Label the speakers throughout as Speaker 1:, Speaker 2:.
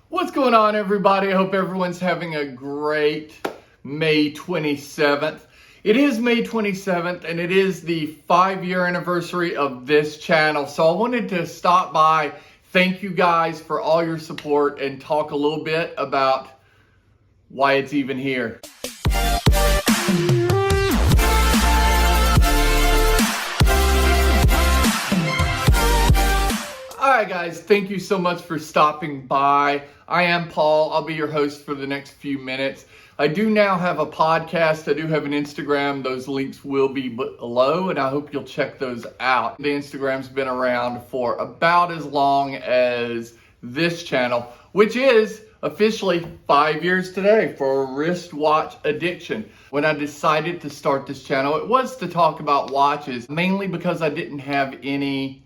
Speaker 1: What's going on, everybody? I hope everyone's having a great May 27th. It is May 27th, and it is the 5-year anniversary of this channel. So I wanted to stop by, thank you guys for all your support, and talk a little bit about why it's even here. Alright guys, thank you so much for stopping by. I am Paul. I'll be your host for the next few minutes. I do now have a podcast. I do have an Instagram. Those links will be below, and I hope you'll check those out. The Instagram's been around for about as long as this channel, which is officially 5 years today for wristwatch addiction. When I decided to start this channel, it was to talk about watches, mainly because I didn't have any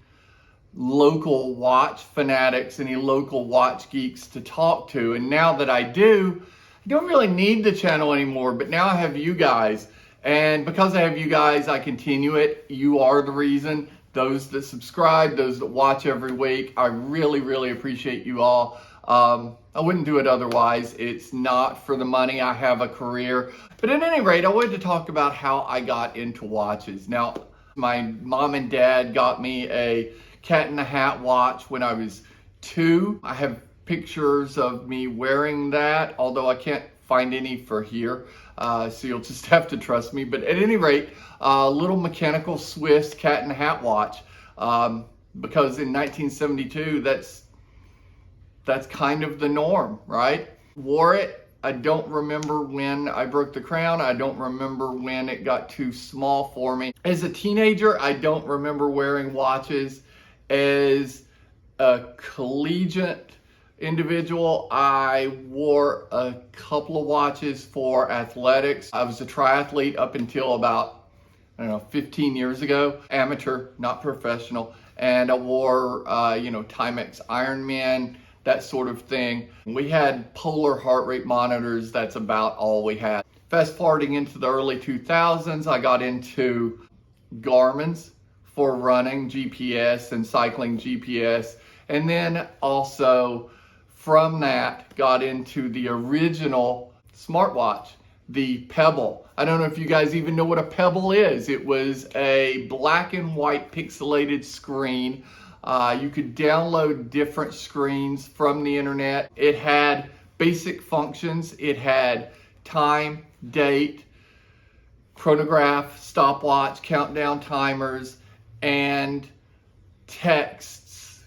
Speaker 1: local watch fanatics, any local watch geeks to talk to. And now that I do, I don't really need the channel anymore, but now I have you guys. And because I have you guys, I continue it. You are the reason. Those that subscribe, those that watch every week, I really, really appreciate you all. I wouldn't do it otherwise. It's not for the money. I have a career. But at any rate, I wanted to talk about how I got into watches. Now, my mom and dad got me a cat in the hat watch when I was 2. I have pictures of me wearing that, although I can't find any for here, so you'll just have to trust me. But at any rate, a little mechanical Swiss cat in the hat watch, because in 1972, that's kind of the norm, right? Wore it. I don't remember when I broke the crown. I don't remember when it got too small for me. As a teenager, I don't remember wearing watches. As a collegiate individual, I wore a couple of watches for athletics. I was a triathlete up until about, 15 years ago. Amateur, not professional. And I wore, Timex Ironman, that sort of thing. We had polar heart rate monitors. That's about all we had. Fast forwarding into the early 2000s, I got into Garmin's for running GPS and cycling GPS. And then also from that got into the original smartwatch, the Pebble. I don't know if you guys even know what a Pebble is. It was a black and white pixelated screen. You could download different screens from the internet. It had basic functions. It had time, date, chronograph, stopwatch, countdown timers, and texts,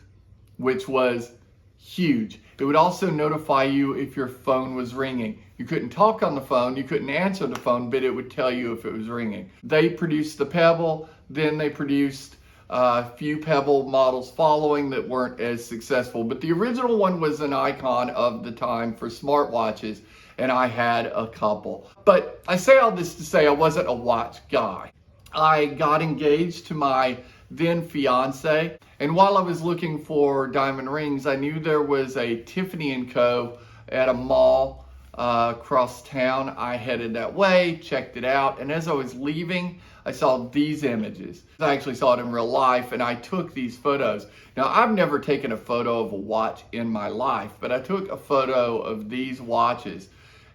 Speaker 1: which was huge. It would also notify you if your phone was ringing. You couldn't talk on the phone, you couldn't answer the phone, but it would tell you if it was ringing. They produced the Pebble, then they produced a few Pebble models following that weren't as successful. But the original one was an icon of the time for smartwatches, and I had a couple. But I say all this to say I wasn't a watch guy. I got engaged to my then fiance, and while I was looking for diamond rings, I knew there was a Tiffany & Co. at a mall across town. I headed that way, checked it out, and as I was leaving, I saw these images. I actually saw it in real life, and I took these photos. Now, I've never taken a photo of a watch in my life, but I took a photo of these watches,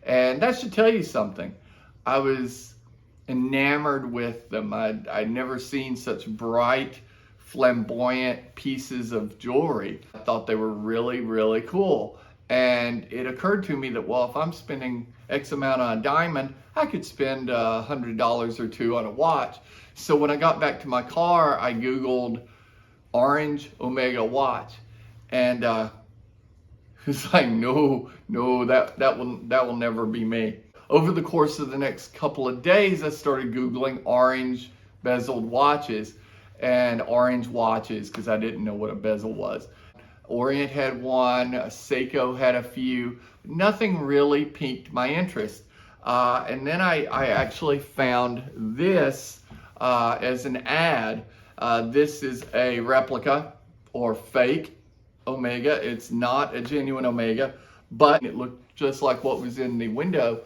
Speaker 1: and that should tell you something. I was enamored with them. I'd never seen such bright, flamboyant pieces of jewelry. I thought they were really, really cool. And it occurred to me that, well, if I'm spending X amount on a diamond, I could spend $100 or $2 on a watch. So when I got back to my car, I Googled orange Omega watch. And it's like, no, that will never be me. Over the course of the next couple of days, I started Googling orange bezeled watches and orange watches because I didn't know what a bezel was. Orient had one, Seiko had a few. Nothing really piqued my interest. And then I actually found this as an ad. This is a replica or fake Omega. It's not a genuine Omega, but it looked just like what was in the window.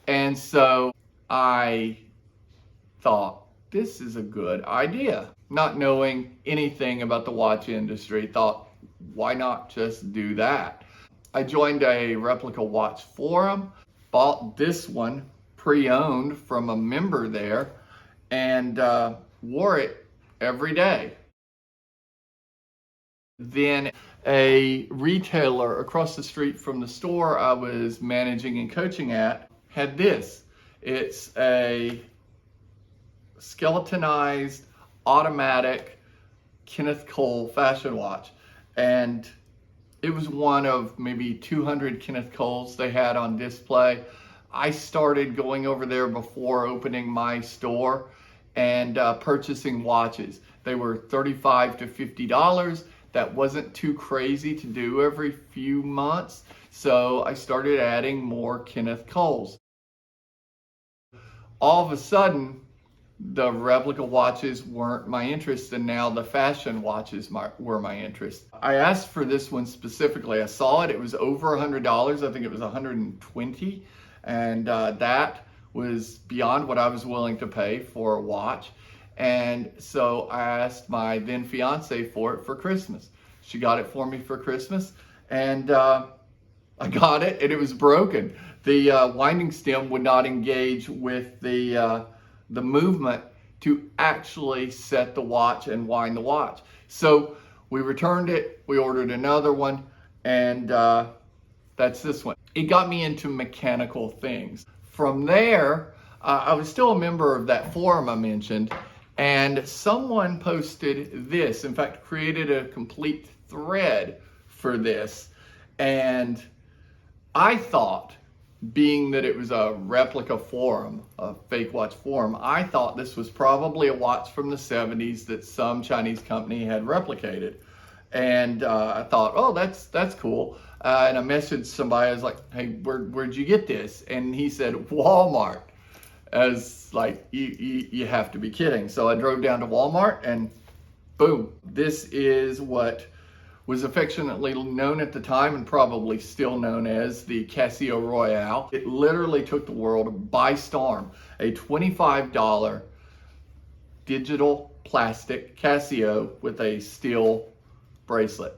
Speaker 1: And so I thought, this is a good idea. Not knowing anything about the watch industry, thought, why not just do that? I joined a replica watch forum, bought this one pre-owned from a member there, and wore it every day. Then a retailer across the street from the store I was managing and coaching at had this. It's a skeletonized automatic Kenneth Cole fashion watch, and it was one of maybe 200 Kenneth Coles they had on display. I started going over there before opening my store and purchasing watches. They were $35 to $50. That wasn't too crazy to do every few months, so I started adding more Kenneth Coles. All of a sudden, the replica watches weren't my interest, and now the fashion watches were my interest. I asked for this one specifically. I saw it, it was over $100. I think it was $120, and that was beyond what I was willing to pay for a watch. And so I asked my then fiance for it for Christmas. She got it for me for Christmas, and I got it, and it was broken. The winding stem would not engage with the movement to actually set the watch and wind the watch. So we returned it, we ordered another one, and that's this one. It got me into mechanical things. From there, I was still a member of that forum I mentioned, and someone posted this, in fact, created a complete thread for this. And I thought, being that it was a replica forum, a fake watch forum, I thought this was probably a watch from the 70s that some Chinese company had replicated. And I thought, oh, that's cool. And I messaged somebody, I was like, hey, where'd you get this? And he said, Walmart. As like, you have to be kidding. So I drove down to Walmart and boom, this is what was affectionately known at the time and probably still known as the Casio Royale. It literally took the world by storm. A $25 digital plastic Casio with a steel bracelet.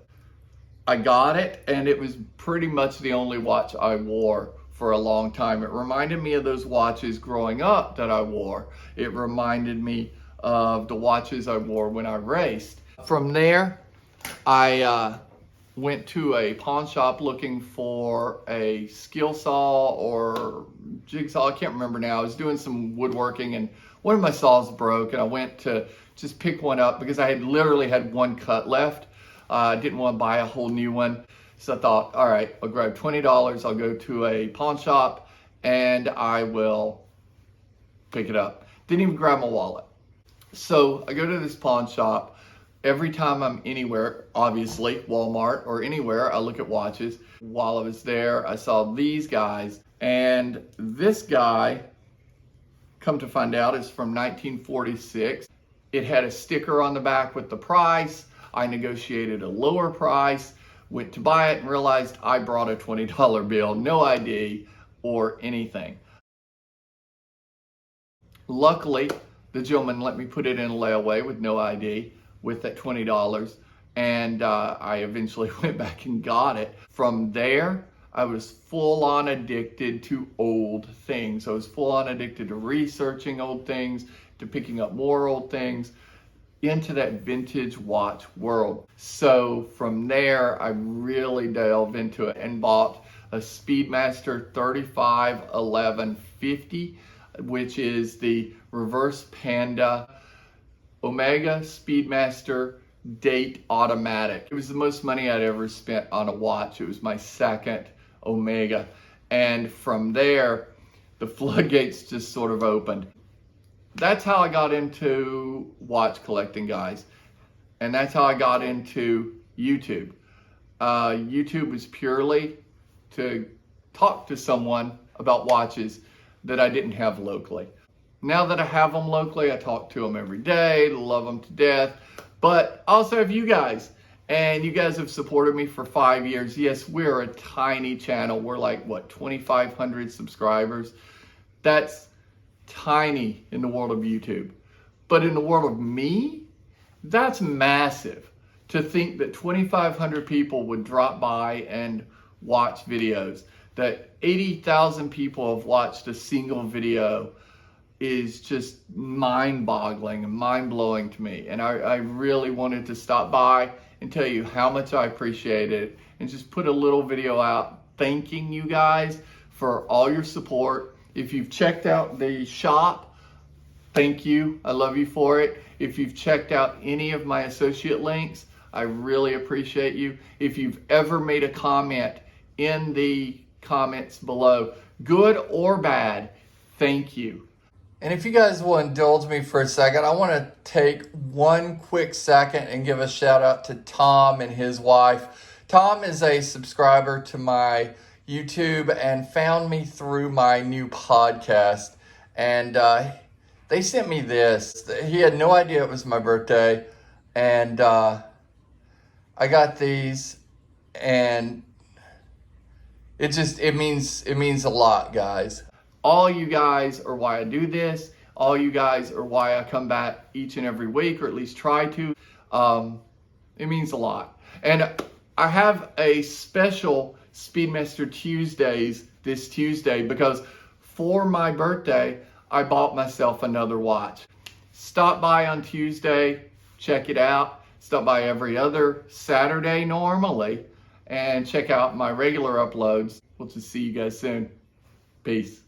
Speaker 1: I got it, and it was pretty much the only watch I wore for a long time. It reminded me of those watches growing up that I wore. It reminded me of the watches I wore when I raced. From there, I went to a pawn shop looking for a skill saw or jigsaw. I can't remember now. I was doing some woodworking and one of my saws broke, and I went to just pick one up because I had literally had one cut left. I didn't want to buy a whole new one. So I thought, all right, I'll grab $20. I'll go to a pawn shop and I will pick it up. Didn't even grab my wallet. So I go to this pawn shop. Every time I'm anywhere, obviously Walmart or anywhere, I look at watches. While I was there, I saw these guys, and this guy, come to find out, is from 1946. It had a sticker on the back with the price. I negotiated a lower price, went to buy it and realized I brought a $20 bill, no ID or anything. Luckily, the gentleman let me put it in a layaway with no ID with that $20, and I eventually went back and got it. From there, I was full on addicted to old things. I was full on addicted to researching old things, to picking up more old things, into that vintage watch world. So from there, I really delved into it and bought a Speedmaster 351150, which is the reverse Panda Omega Speedmaster date automatic. It was the most money I'd ever spent on a watch. It was my second Omega. And from there, the floodgates just sort of opened. That's how I got into watch collecting, guys. And that's how I got into YouTube. YouTube was purely to talk to someone about watches that I didn't have locally. Now that I have them locally, I talk to them every day, love them to death. But I also have you guys, and you guys have supported me for 5 years. Yes, we're a tiny channel. We're like, what, 2,500 subscribers? That's tiny in the world of YouTube. But in the world of me, that's massive. To think that 2,500 people would drop by and watch videos. That 80,000 people have watched a single video is just mind-boggling and mind-blowing to me. And I really wanted to stop by and tell you how much I appreciate it and just put a little video out thanking you guys for all your support. If you've checked out the shop, thank you. I love you for it. If you've checked out any of my associate links, I really appreciate you. If you've ever made a comment in the comments below, good or bad, thank you. And if you guys will indulge me for a second, I want to take one quick second and give a shout out to Tom and his wife. Tom is a subscriber to my YouTube and found me through my new podcast. And they sent me this. He had no idea it was my birthday. And I got these, and it means a lot, guys. All you guys are why I do this. All you guys are why I come back each and every week, or at least try to. It means a lot. And I have a special Speedmaster Tuesdays this Tuesday because for my birthday, I bought myself another watch. Stop by on Tuesday, check it out. Stop by every other Saturday normally and check out my regular uploads. We'll just see you guys soon. Peace.